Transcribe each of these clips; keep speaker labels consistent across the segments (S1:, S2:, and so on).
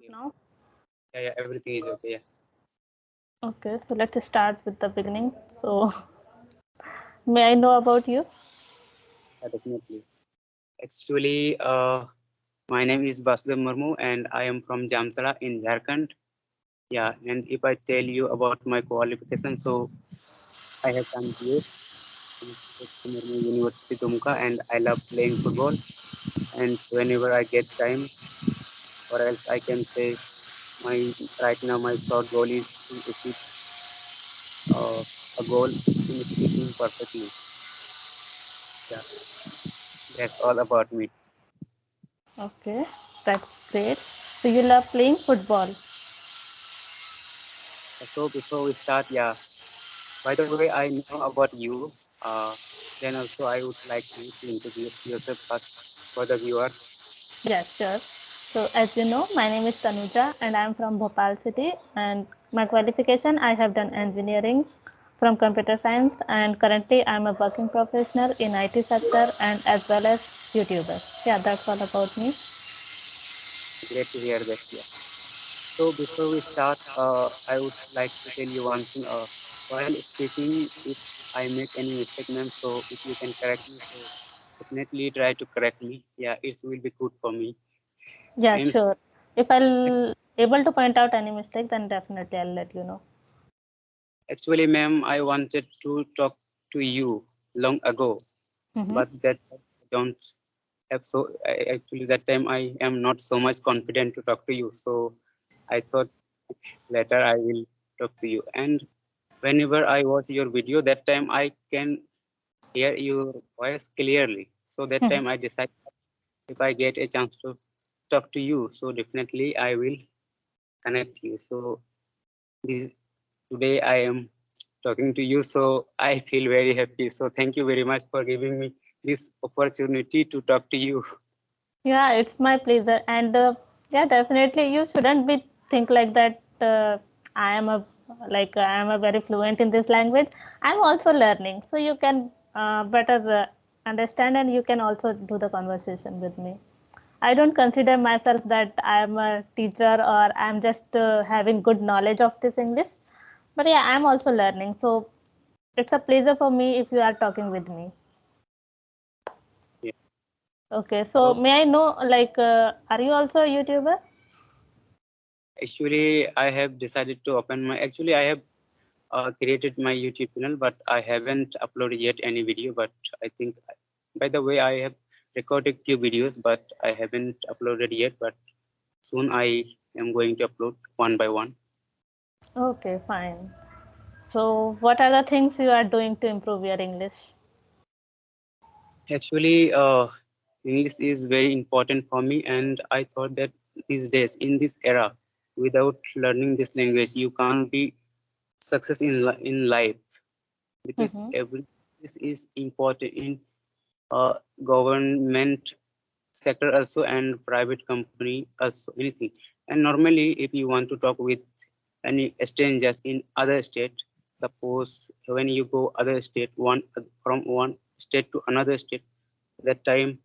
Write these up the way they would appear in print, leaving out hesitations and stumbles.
S1: now?
S2: Yeah, everything is okay. Yeah.
S1: Okay, so let's start with the beginning. So, may I know about you?
S2: Definitely. Actually, my name is Basudev Murmu and I am from Jamtara in Jharkhand. Yeah, and if I tell you about my qualification, so I have come here in Murmu University, Dumka, and I love playing football. And whenever I get time, or else I can say my right now my short goal is to achieve uh, a goal in speaking perfectly. Yeah, that's all about me.
S1: Okay, that's great. So, you love playing football?
S2: So before we start, yeah. By the way, I know about you. Then also I would like you to introduce yourself first for the viewers.
S1: Yes, sure. So, as you know, my name is Tanuja and I'm from Bhopal city. And my qualification, I have done engineering from computer science, and currently I'm a working professional in IT sector and as well as YouTuber. Yeah, that's all about me.
S2: Great to hear that. Yeah. So before we start, I would like to tell you one thing. While speaking, if I make any mistake, ma'am, so if you can correct me, so definitely try to correct me. Yeah, it will be good for me.
S1: Yeah,
S2: And
S1: sure. If I'll able to point out any mistake, then definitely I'll let you know.
S2: actually, ma'am, I wanted to talk to you long ago,
S1: Mm-hmm.
S2: but that I don't have so actually that time I am not so much confident to talk to you. So I thought later I will talk to you. And whenever I watch your video, that time I can hear your voice clearly. So that time I decide if I get a chance to talk to you, so definitely I will connect you. So this today I am talking to you, so I feel very happy. So thank you very much for giving me this opportunity to talk to you.
S1: Yeah, it's my pleasure. And yeah, definitely you shouldn't be think like that. I am a I am a very fluent in this language. I'm also learning, so you can better understand and you can also do the conversation with me. I don't consider myself that I am a teacher or I'm just having good knowledge of this English. But yeah, I'm also learning. So it's a pleasure for me if you are talking with me.
S2: Yeah.
S1: Okay, so
S2: So
S1: may I know, are you also a YouTuber?
S2: actually, I have decided to open my. Actually, I have created my YouTube channel, but I haven't uploaded yet any video. But I think, by the way, I have recorded few videos, but I haven't uploaded yet. But soon I am going to upload one by one.
S1: Okay, fine. So, what are the things you are doing to improve your English?
S2: Actually, English is very important for me, and I thought that these days, in this era, without learning this language, you can't be success in life because
S1: Mm-hmm.
S2: every this is important in uh, government sector also and private company also anything. And normally, if you want to talk with any strangers in other state, suppose when you go other state, one from one state to another state, that time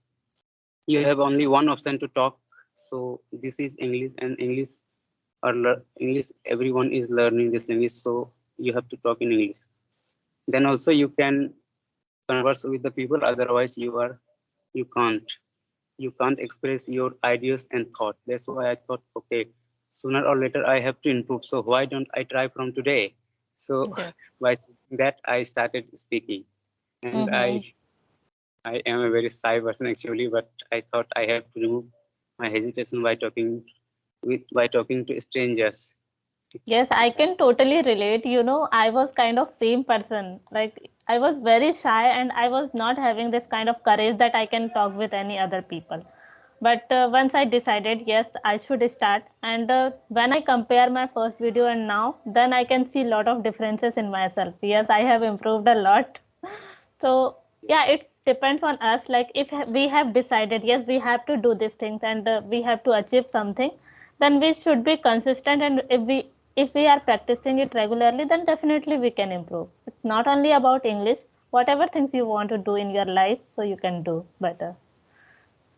S2: you have only one option to talk. So this is English, and English English everyone is learning this language, so you have to talk in English. Then also you can converse with the people, otherwise you can't express your ideas and thought. That's why I thought, okay, sooner or later I have to improve, so why don't I try from today? So
S1: Yes.
S2: by thinking that I started speaking. And
S1: Mm-hmm.
S2: I am a very shy person actually, but I thought I have to remove my hesitation by talking to strangers.
S1: Yes, I can totally relate. You know, I was kind of same person. Like I was very shy and I was not having this kind of courage that I can talk with any other people. But once I decided, yes, I should start. And when I compare my first video and now, then I can see a lot of differences in myself. Yes, I have improved a lot. So yeah, it depends on us. Like if we have decided, yes, we have to do these things and we have to achieve something, then we should be consistent. And if we are practicing it regularly, then definitely we can improve. It's not only about English. Whatever things you want to do in your life, so you can do better.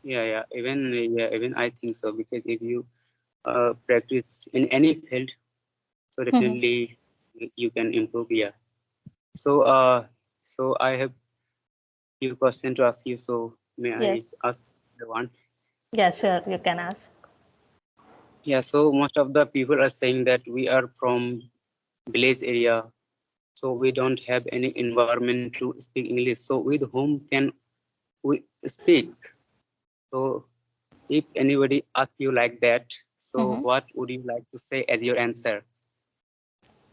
S2: Yeah, even I think so, because if you practice in any field, so
S1: Mhm.
S2: definitely you can improve. Yeah. So so I have few questions to ask you. So may I
S1: Yes.
S2: ask the one?
S1: Yeah, sure. You can ask.
S2: Yeah. So most of the people are saying that we are from village area, so we don't have any environment to speak English. So with whom can we speak? So if anybody asks you like that, so
S1: Mhm.
S2: what would you like to say as your answer?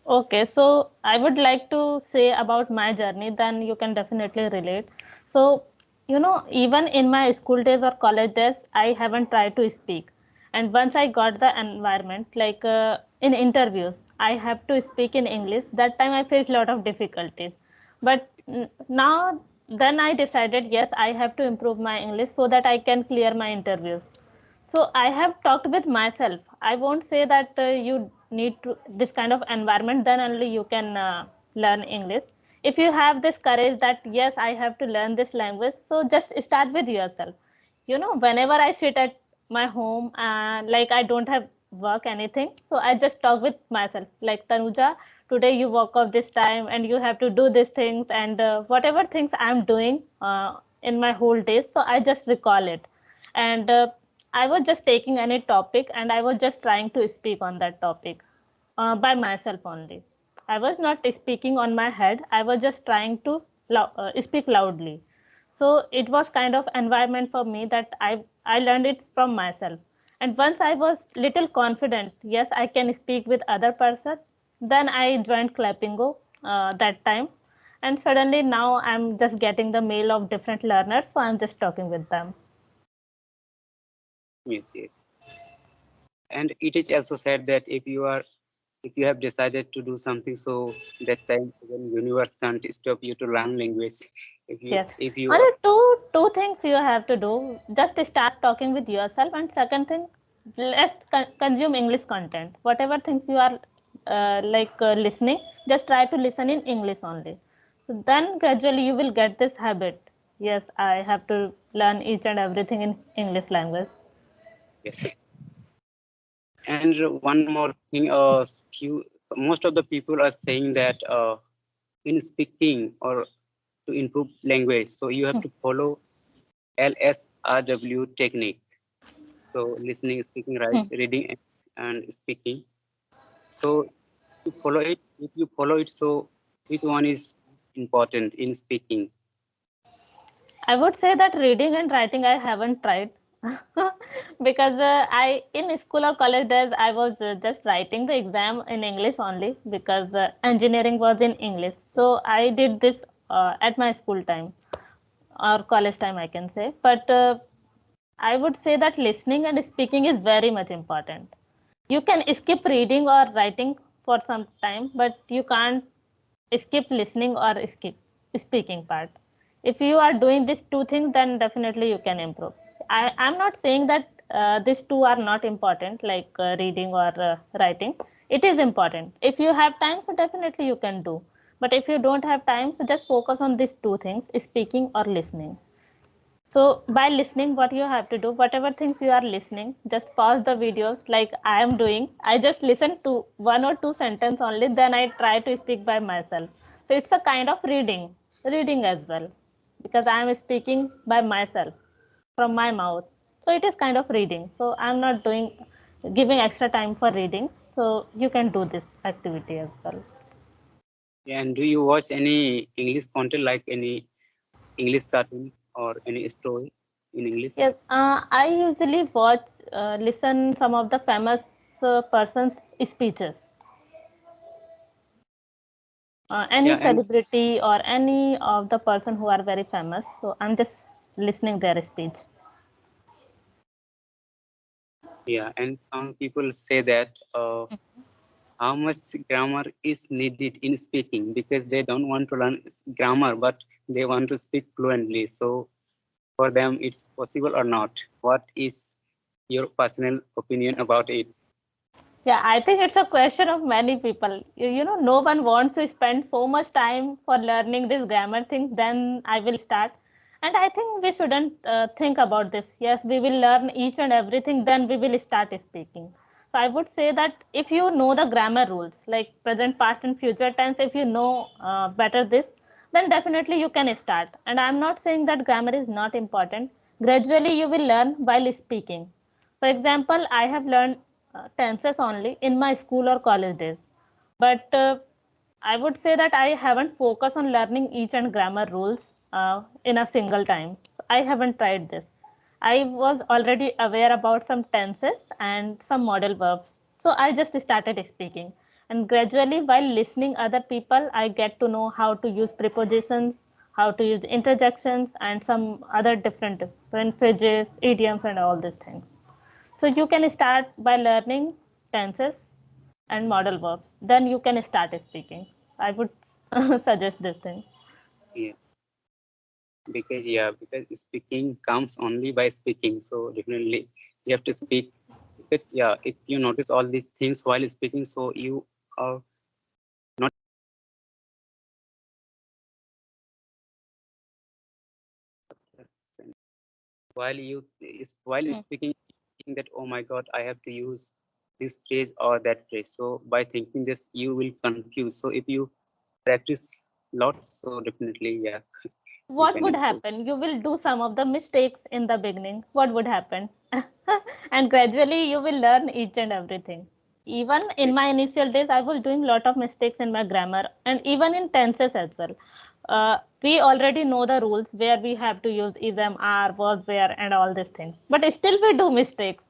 S1: Okay, so I would like to say about my journey, then you can definitely relate. So, even in my school days or college days, I haven't tried to speak. And once I got the environment, like in interviews, I have to speak in English. That time I faced a lot of difficulties. But now, then I decided, yes, I have to improve my English so that I can clear my interviews. So I have talked with myself. I won't say that you need to this kind of environment, then only you can learn English. If you have this courage that yes, I have to learn this language, so just start with yourself. Whenever I sit at my home and like I don't have work anything, so I just talk with myself like, Tanuja, today you woke up this time and you have to do these things, and whatever things I'm doing in my whole day, so I just recall it. And I was just taking any topic and I was just trying to speak on that topic by myself only. I was not speaking on my head. I was just trying to speak loudly. So it was kind of environment for me that I learned it from myself. And once I was little confident, yes, I can speak with other person. Then I joined Clappingo that time, and suddenly now I'm just getting the mail of different learners, so I'm just talking with them.
S2: Yes, yes. And it is also said that if you have decided to do something, so that time even universe can't stop you to learn language.
S1: Yes.
S2: If you
S1: Only two things you have to do. Just start talking with yourself, and second thing, let's consume English content. Whatever things you are listening, just try to listen in English only. So then gradually you will get this habit. Yes, I have to learn each and everything in English language.
S2: yes. And one more thing, most of the people are saying that in speaking or to improve language, so you have to follow LSRW technique. So listening, speaking, right,
S1: Hmm.
S2: reading, and speaking. So to follow it, if you follow it, so which one is important in speaking?
S1: I would say that reading and writing I haven't tried because I in school or college days I was just writing the exam in English only because engineering was in English. So I did this at my school time or college time, I can say. But I would say that listening and speaking is very much important. You can skip reading or writing for some time, but you can't skip listening or skip speaking part. If you are doing these two things, then definitely you can improve. I'm not saying that these two are not important, like reading or writing. It is important. If you have time, so definitely you can do. But if you don't have time, so just focus on these two things, speaking or listening. So by listening, what you have to do, whatever things you are listening, just pause the videos like I am doing. I just listen to one or two sentences only, then I try to speak by myself. So it's a kind of reading as well, because I am speaking by myself from my mouth. So it is kind of reading. So I'm not giving extra time for reading. So you can do this activity as well.
S2: And do you watch any English content like any English cartoon or any story in English?
S1: Yes, I usually listen some of the famous persons' speeches. Any
S2: Yeah, and
S1: celebrity or any of the person who are very famous. So I'm just listening their speech.
S2: yeah, and some people say that how much grammar is needed in speaking because they don't want to learn grammar, but they want to speak fluently. So for them, it's possible or not? What is your personal opinion about it?
S1: Yeah, I think it's a question of many people. No one wants to spend so much time for learning this grammar thing. Then I will start. And I think we shouldn't think about this. Yes, we will learn each and everything, then we will start speaking. So I would say that if you know the grammar rules, like present, past, and future tense, if you know better this, then definitely you can start. And I'm not saying that grammar is not important. Gradually, you will learn while speaking. For example, I have learned tenses only in my school or college days, but I would say that I haven't focused on learning each and grammar rules in a single time. I haven't tried this. I was already aware about some tenses and some modal verbs. So I just started speaking. And gradually, while listening other people, I get to know how to use prepositions, how to use interjections, and some other different phrases, idioms, and all these things. So you can start by learning tenses and modal verbs. Then you can start speaking. I would suggest this thing.
S2: Yeah, because speaking comes only by speaking. So definitely you have to speak, because yeah, if you notice all these things while speaking, so you are not, while you is while
S1: Hmm.
S2: speaking, thinking that oh my god, I have to use this phrase or that phrase. So by thinking this, you will confuse. So if you practice lots, so definitely yeah, you
S1: What
S2: can
S1: would
S2: improve.
S1: happen? You will do some of the mistakes in the beginning. What would happen? And gradually you will learn each and everything. Even in
S2: Yes,
S1: my initial days, I was doing a lot of mistakes in my grammar and even in tenses as well. We already know the rules where we have to use is, am, are, was, where, and all these things. But still we do mistakes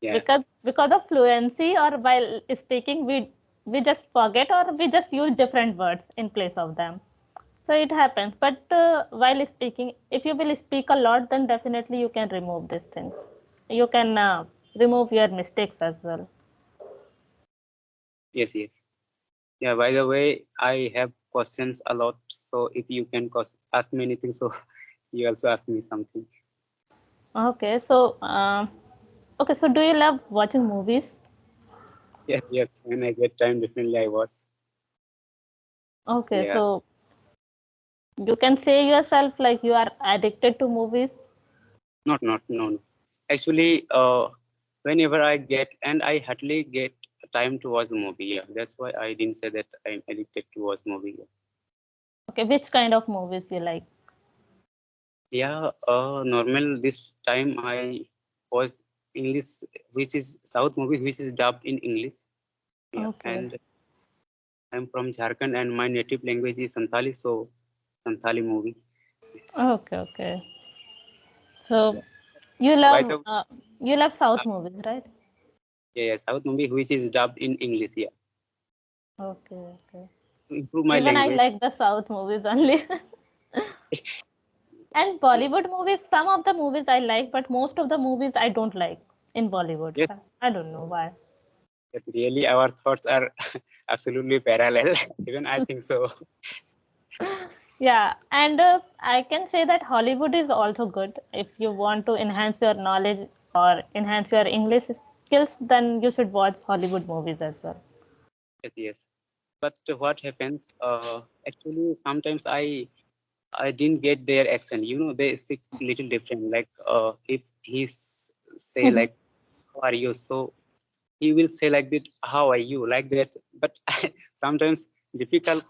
S2: yeah,
S1: because of fluency or while speaking we just forget or we just use different words in place of them. So it happens, but while speaking, if you will speak a lot, then definitely you can remove these things. You can remove your mistakes as well.
S2: yes, yes. Yeah, by the way, I have questions a lot. So if you can ask me anything, so you also ask me something.
S1: Okay, so do you love watching movies?
S2: Yes, yes. When I get time, definitely I was.
S1: Okay,
S2: Yeah,
S1: so you can say yourself like you are addicted to movies.
S2: not, no, no. Actually, whenever I get, and I hardly get time to watch a movie. Yeah, that's why I didn't say that I'm addicted to watch movie.
S1: Okay, which kind of movies you like?
S2: Yeah, normal this time I was English, which is South movie, which is dubbed in English. Yeah,
S1: Okay,
S2: and I'm from Jharkhand, and my native language is Santali, so Santali movie.
S1: okay. So
S2: Yeah.
S1: you
S2: By
S1: love
S2: the
S1: South movies, right?
S2: yeah, yeah, South movie which is dubbed in English. Yeah,
S1: Okay.
S2: to improve my
S1: Even I
S2: language.
S1: like the South movies only. And
S2: Yeah,
S1: Bollywood movies, some of the movies I like, but most of the movies I don't like in Bollywood.
S2: yes,
S1: I don't know why.
S2: yes. Really, our thoughts are absolutely parallel. Even I think so.
S1: Yeah, and I can say that Hollywood is also good. If you want to enhance your knowledge or enhance your English skills, then you should watch Hollywood movies as well.
S2: Yes, yes. But what happens? Actually, sometimes I didn't get their accent. You know, they speak little different. Like if say like, "How are you?" So he will say like that, "How are you?" Like that. But sometimes difficult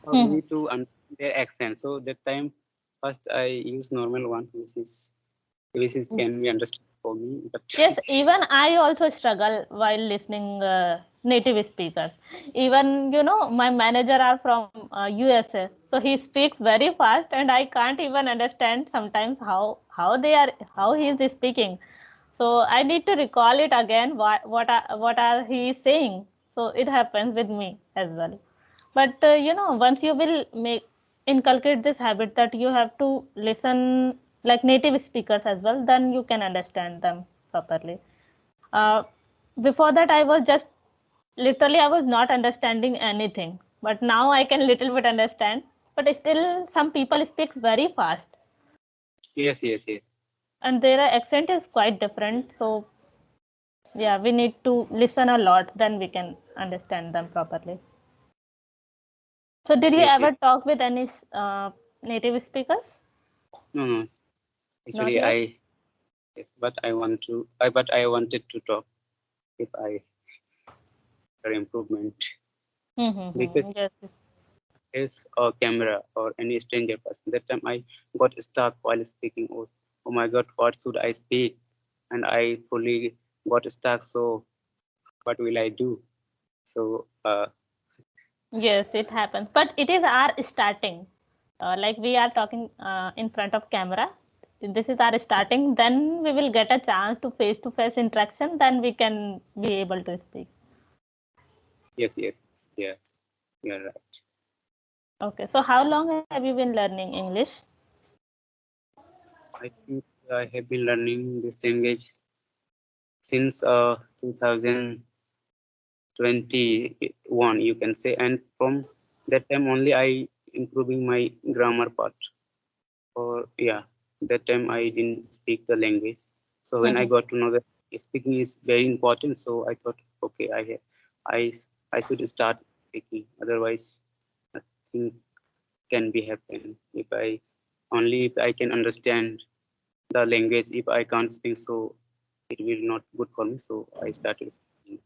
S2: for me to understand their accent. So that time, first I use normal one, which is can be understood for me. But
S1: Yes, even I also struggle while listening native speakers. Even my manager are from USA, so he speaks very fast, and I can't even understand sometimes how he is speaking. So I need to recall it again. What are he saying? So it happens with me as well. But once you will make inculcate this habit that you have to listen like native speakers as well, then you can understand them properly. uh, Before that I was just literally I was not understanding anything, but now I can little bit understand, but still some people speaks very fast
S2: yes, yes, yes,
S1: and their accent is quite different. So yeah, we need to listen a lot, then we can understand them properly. So did you
S2: yes, yes.
S1: ever talk with any native speakers?
S2: No, no.
S1: Not
S2: Actually,
S1: yet.
S2: I yes, but I wanted to talk. if I for improvement. Because
S1: Mm-hmm. Yes.
S2: is a camera or any stranger person. That time I got stuck while speaking. Oh my God, what should I speak? And I fully got stuck. So what will I do? So
S1: Yes, it happens. But it is our starting. Like we are talking in front of camera. This is our starting. Then we will get a chance to face interaction. Then we can be able to speak.
S2: yes, yes, yeah, you're right.
S1: Okay. So how long have you been learning English?
S2: I think I have been learning this language since 2021, you can say, and from that time only I improving my grammar part. Or yeah, that time I didn't speak the language. So when I
S1: Mm-hmm.
S2: got to know that speaking is very important, so I thought, okay, I, I should start speaking. Otherwise, nothing can be happen. If I only if I can understand the language, if I can't speak, so it will not good for me. So I started speaking.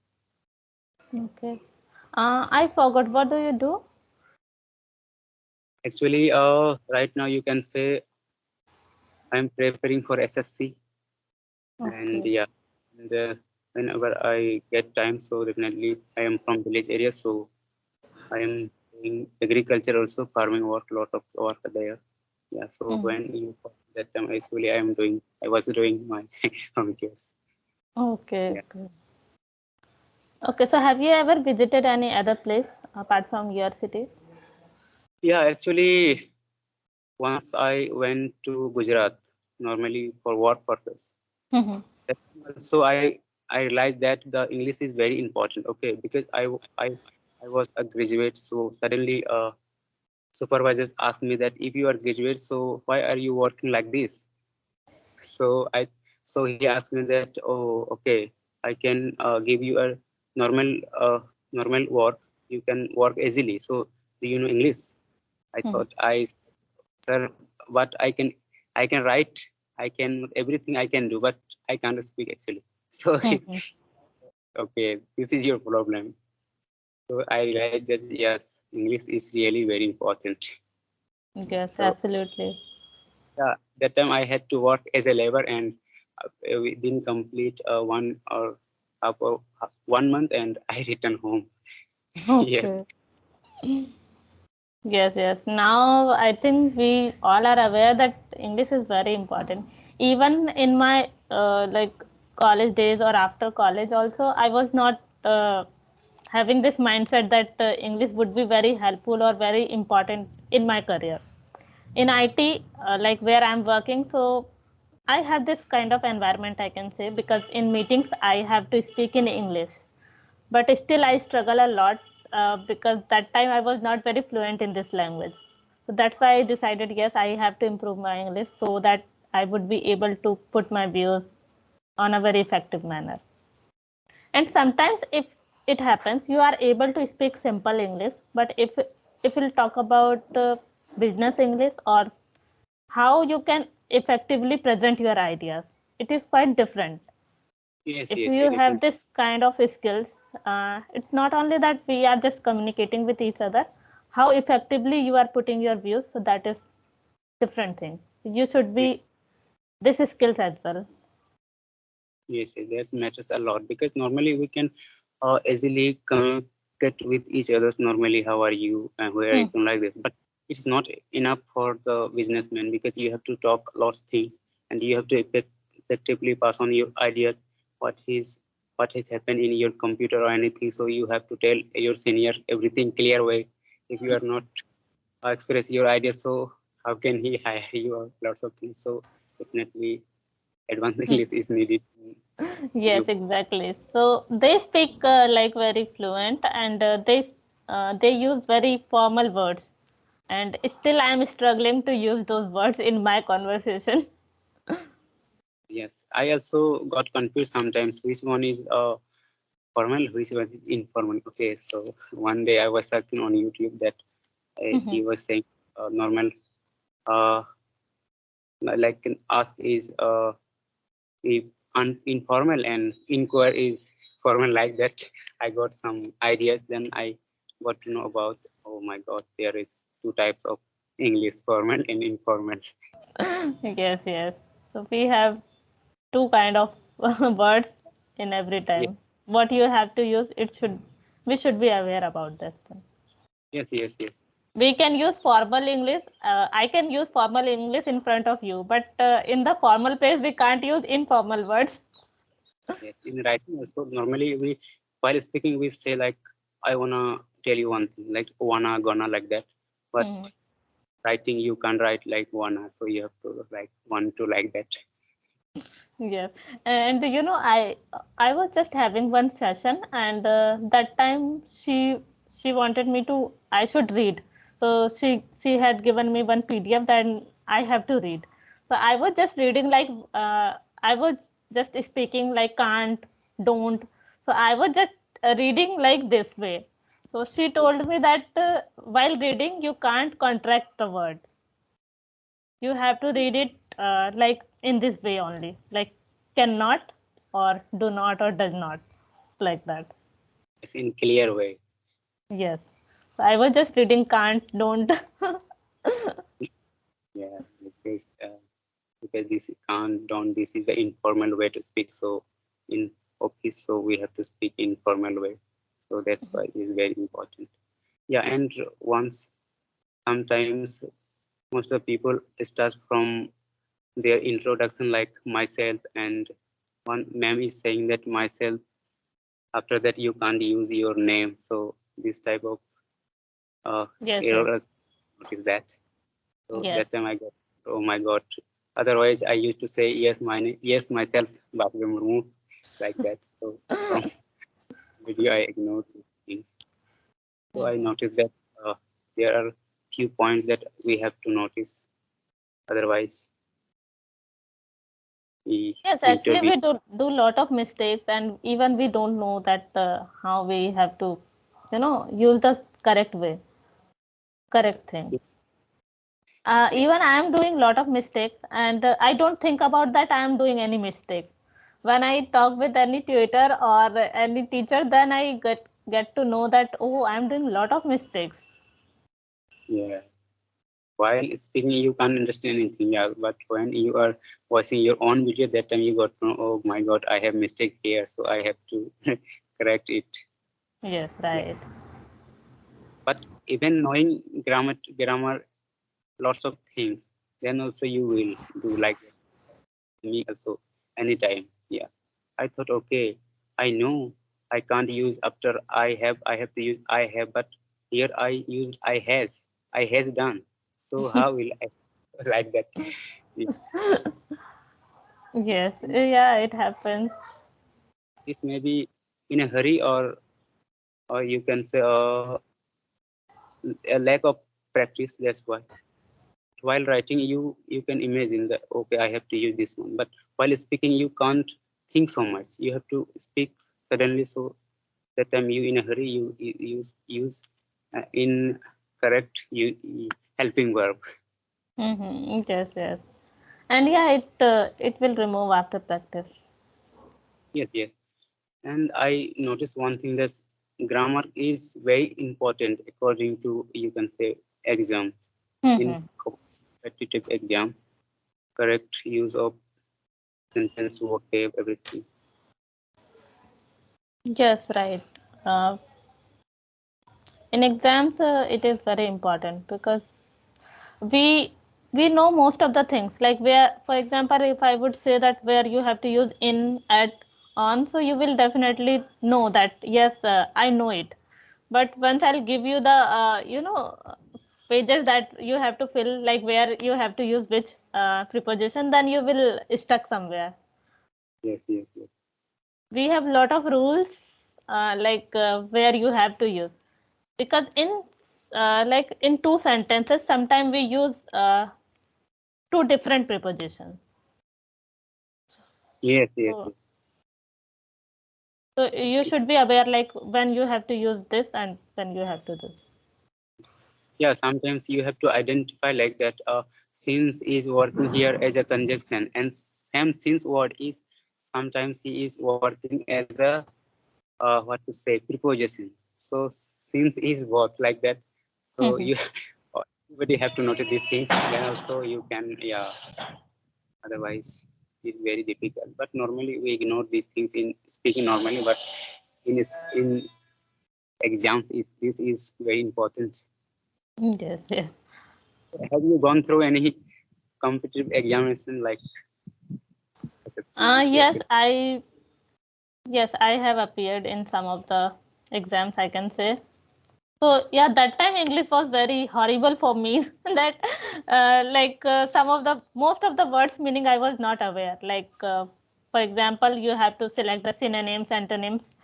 S1: Okay. I forgot. What do you do?
S2: Actually, right now you can say I'm preparing for SSC, and
S1: Okay.
S2: yeah, and whenever I get time, so definitely I am from village area, so I am doing agriculture also, farming work, lot of work there. Yeah, so
S1: Mm.
S2: when you call that time, actually I was doing my home cures.
S1: Okay.
S2: Yeah,
S1: Okay. Okay. So have you ever visited any other place apart from your city?
S2: yeah. Actually, once I went to Gujarat, normally for work purpose.
S1: Mm-hmm.
S2: That also I realized that the English is very important. Okay, because I was a graduate, so suddenly supervisors asked me that if you are graduate, so why are you working like this? So he asked me that, oh, okay, I can give you a normal normal work. You can work easily. So do you know English? I thought sir, but I can write, I can everything I can do, but I can't speak actually. So
S1: Mm-hmm.
S2: okay, this is your problem. So I realized that yes, English is really very important.
S1: Yes,
S2: So
S1: absolutely.
S2: yeah, that time I had to work as a labor, and we didn't complete 1 month, and I returned home. Yes,
S1: Okay. Yes, yes. Now I think we all are aware that English is very important. Even in my like college days or after college also, I was not having this mindset that English would be very helpful or very important in my career. In IT, like where I'm working, so I have this kind of environment I can say because in meetings I have to speak in English, but still I struggle a lot because that time I was not very fluent in this language. So that's why I decided yes, I have to improve my English so that I would be able to put my views on a very effective manner. And sometimes if it happens, you are able to speak simple English, but if we'll talk about business English or how you can effectively present your ideas, it is quite different.
S2: yes,
S1: If
S2: yes,
S1: you have
S2: definitely.
S1: this kind of skills, it's not only that we are just communicating with each other, how effectively you are putting your views, so that is different thing. You should
S2: Yes,
S1: be this skills as well.
S2: yes, yes, that matters a lot because normally we can easily communicate with each others. Normally, how are you and where are you
S1: Hmm.
S2: doing like this, but it's not enough for the businessman because you have to talk lots of things, and you have to effectively pass on your idea, what is what has happened in your computer or anything. So you have to tell your senior everything clear way. If you are not express your ideas, so how can he hire you or lots of things? So definitely advanced English is needed.
S1: Yes,
S2: You
S1: exactly. So they speak like very fluent, and they use very formal words, and still I am struggling to use those words in my conversation.
S2: yes, I also got confused sometimes which one is formal, which one is informal. Okay, so one day I was searching on YouTube that he was saying normal, uh, like an ask is if informal and inquire is formal like that. I got some ideas. Then I got to know about, oh my God, there is two types of English, formal and informal.
S1: Yes, yes. So we have two kind of words in every
S2: Yes,
S1: time. What you have to use, it should we should be aware about this thing.
S2: yes, yes, yes.
S1: We can use formal English. I can use formal English in front of you, but in the formal place, we can't use informal words.
S2: Yes. In writing also, normally we, while speaking, we say like, I wanna tell you one thing, like wanna, gonna, like that. But
S1: Mhm.
S2: writing, you can't write like wanna, so you have to like want to like that.
S1: Yes, and I was just having one session, and that time she wanted me to I should read. So she had given me one PDF that I have to read. So I was just reading like I was just speaking like can't, don't. So I was just reading like this way. So she told me that while reading you can't contract the words. You have to read it like in this way only, like cannot or do not or does not, like that.
S2: It's in clear way.
S1: Yes. So I was just reading can't, don't.
S2: Yeah, because this can't, don't, this is the informal way to speak. So in office, so we have to speak informal way. So that's why it is very important. Yeah, and once sometimes most of the people start from their introduction like myself, and one ma'am is saying that myself, after that you can't use your name. So this type of
S1: Yes, yes,
S2: errors, what is that? So
S1: yes.
S2: that time I got, oh my God. Otherwise I used to say yes, my name, yes myself, Basudev Murmu, like that. So from video I ignored these things. So I
S1: Mhm.
S2: noticed that there are few points that we have to notice. Otherwise the
S1: Yes, actually
S2: interview,
S1: we do lot of mistakes, and even we don't know that how we have to, use the correct way, correct thing. Even I am doing lot of mistakes, and I don't think about that I am doing any mistakes. When I talk with any tutor or any teacher, then I get to know that oh, I am doing lot of mistakes.
S2: yeah. While speaking, you can't understand anything, yeah. But when you are watching your own video, that time you got to know, oh my God, I have mistake here, so I have to correct it.
S1: Yes,
S2: Yeah.
S1: right.
S2: But even knowing grammar, lots of things, then also you will do like that. Me also anytime. Yeah. I thought, okay, I know I can't use after I have to use I have, but here I used I has done. So how will I like that? Yeah.
S1: Yes,
S2: And
S1: yeah, it happens.
S2: this may be in a hurry, or you can say a lack of practice. That's why. While writing, you can imagine that okay, I have to use this one, but while speaking, you can't think so much. You have to speak suddenly. So that time you in a hurry, you use in correct helping verb.
S1: Yes, yes, and yeah, it will remove after practice.
S2: Yes, yes. And I noticed one thing, that grammar is very important according to, you can say, exam. In
S1: Mhm.
S2: competitive exams, correct use of sentence, vocab, everything.
S1: Yes, right. Uh, in exams, it is very important because we we know most of the things, like where, for example, if I would say that where you have to use in, at, on, so you will definitely know that yes, I know it. But once I'll give you the pages that you have to fill, like where you have to use which preposition, then you will stuck somewhere.
S2: Yes, yes, yes.
S1: We have lot of rules, like where you have to use, because in like in two sentences sometimes we use two different prepositions.
S2: Yes, yes,
S1: So,
S2: yes.
S1: so you should be aware like when you have to use this and when you have to do.
S2: Yeah, sometimes you have to identify like that. Since is working here as a conjunction, and same since word is sometimes he is working as a what to say, preposition. So since is work like that, so you everybody have to notice these things. Then also you can, yeah. Otherwise, it's very difficult. But normally we ignore these things in speaking normally. But in exams, this is very important.
S1: Yes, yes.
S2: Have you gone through any competitive examination like SSC,
S1: Yes,
S2: UPSC?
S1: I have appeared in some of the exams, I can say. So yeah, that time English was very horrible for me. That some of the most of the words meaning I was not aware. For example, you have to select the synonyms, antonyms.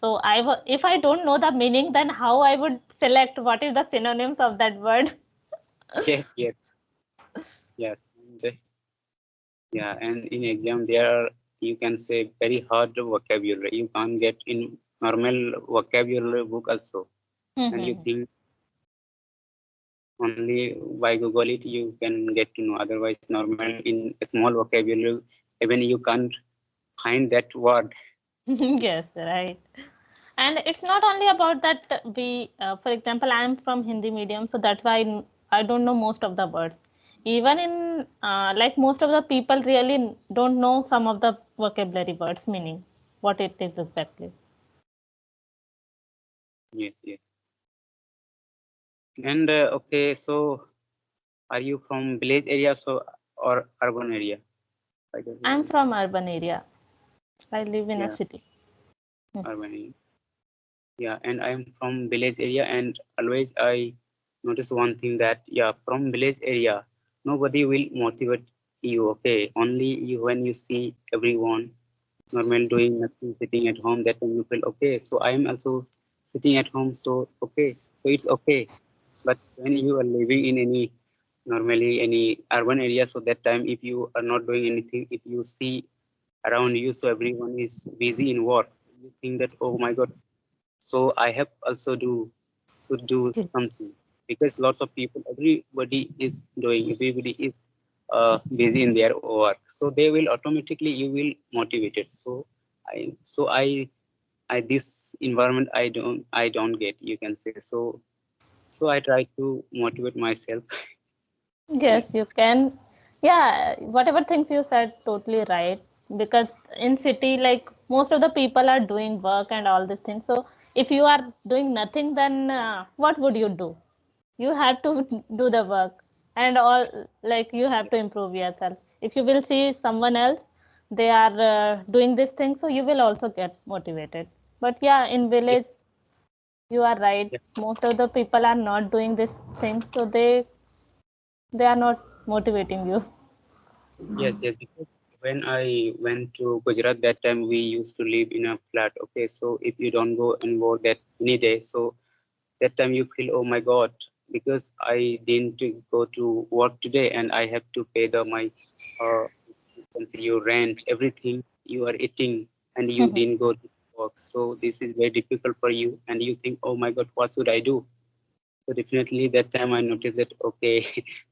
S1: So if I don't know the meaning, then how I would select what is the synonyms of that word?
S2: Yes, yes, yes. Yeah, and in exam there are, you can say, very hard vocabulary. You can't get in normal vocabulary book also. And you think only by Google it you can get to know. Otherwise, normal in a small vocabulary, even you can't find that word.
S1: Yes, right. And it's not only about that for example, I'm from Hindi medium, so that's why I don't know most of the words. Even in most of the people really don't know some of the vocabulary words meaning, what it is exactly.
S2: Yes, yes. And okay, so are you from village area so or urban area? By the way,
S1: I'm from urban area. I live in a
S2: yeah,
S1: city. Hmm.
S2: urban area. Yeah, and I am from village area, and always I notice one thing that, yeah, from village area, nobody will motivate you. Okay, only you when you see everyone normal doing nothing, sitting at home. That time you feel okay. So I am also sitting at home. So okay, so it's okay. But when you are living in any normally any urban area, so that time if you are not doing anything, if you see around you, so everyone is busy in work, you think that, oh my God, so I have also should do something, because lots of people, everybody is doing, everybody is busy in their work, so they will automatically, you will motivated. So I this environment I don't get, you can say. So I try to motivate myself.
S1: Yes, you can. Yeah, whatever things you said, totally right. Because in city, like most of the people are doing work and all these things. So if you are doing nothing, then what would you do? You have to do the work and all. Like you have to improve yourself. If you will see someone else, they are doing this thing, so you will also get motivated. But yeah, in
S2: Yes,
S1: village, you are right.
S2: yes,
S1: Most of the people are not doing this thing, so they are not motivating you.
S2: yes, yes. Because when I went to Gujarat, that time we used to live in a flat. Okay, so if you don't go and work that any day, so that time you feel, oh my God, because I didn't go to work today and I have to pay my you can see your rent, everything you are eating, and you didn't go to work. So this is very difficult for you, and you think, oh my God, what should I do? So definitely that time I noticed that, okay,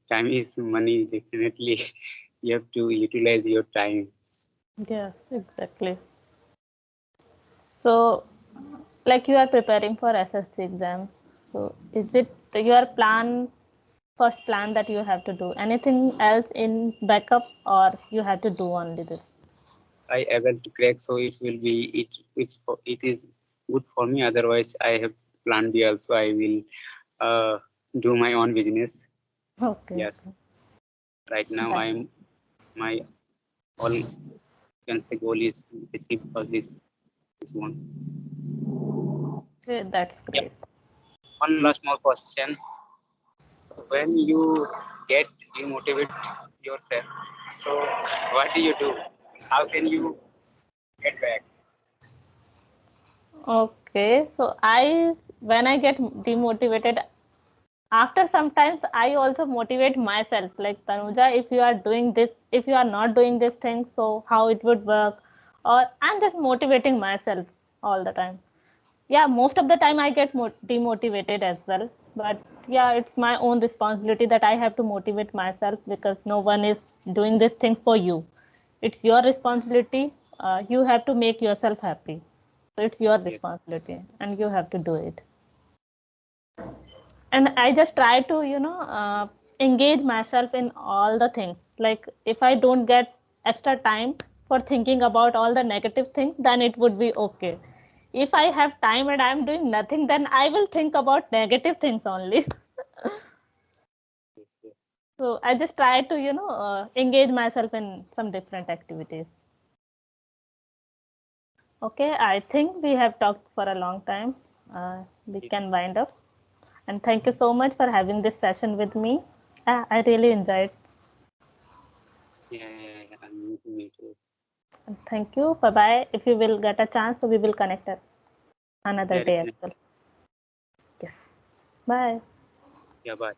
S2: time is money. Definitely you have to utilize your time.
S1: Yes, exactly. So, like you are preparing for SSC exams. So, is it your first plan that you have to do? Anything else in backup, or you have to do only this?
S2: I able to crack, so it will be it is good for me. Otherwise I have plan B also. I will uh, do my own business.
S1: Okay,
S2: Yes, right now
S1: that,
S2: I'm my all, you can say, goal is to receive for this one.
S1: okay, that's
S2: Yeah,
S1: great.
S2: one last more question. So when you get demotivate yourself, so what do you do? How can you get back?
S1: Okay, so when I get demotivated, after sometimes I also motivate myself. Like Tanuja, if you are doing this, if you are not doing this thing, so how it would work, or I'm just motivating myself all the time. Yeah, most of the time I get demotivated as well, but yeah, it's my own responsibility that I have to motivate myself because no one is doing this thing for you. It's your responsibility. You have to make yourself happy. So it's your
S2: Yes.
S1: responsibility and you have to do it. And I just try to, engage myself in all the things. Like if I don't get extra time for thinking about all the negative things, then it would be okay. If I have time and I'm doing nothing, then I will think about negative things only.
S2: Yes. Yes.
S1: So I just try to, engage myself in some different activities. Okay, I think we have talked for a long time. We
S2: Yes.
S1: can wind up. And thank you so much for having this session with me. I really enjoyed.
S2: Yeah. Yeah. Yeah. Me too.
S1: And thank you. Bye bye. If you will get a chance, so we will connect another
S2: Yeah.
S1: day as
S2: Definitely.
S1: well. Yes. Bye.
S2: Yeah. Bye.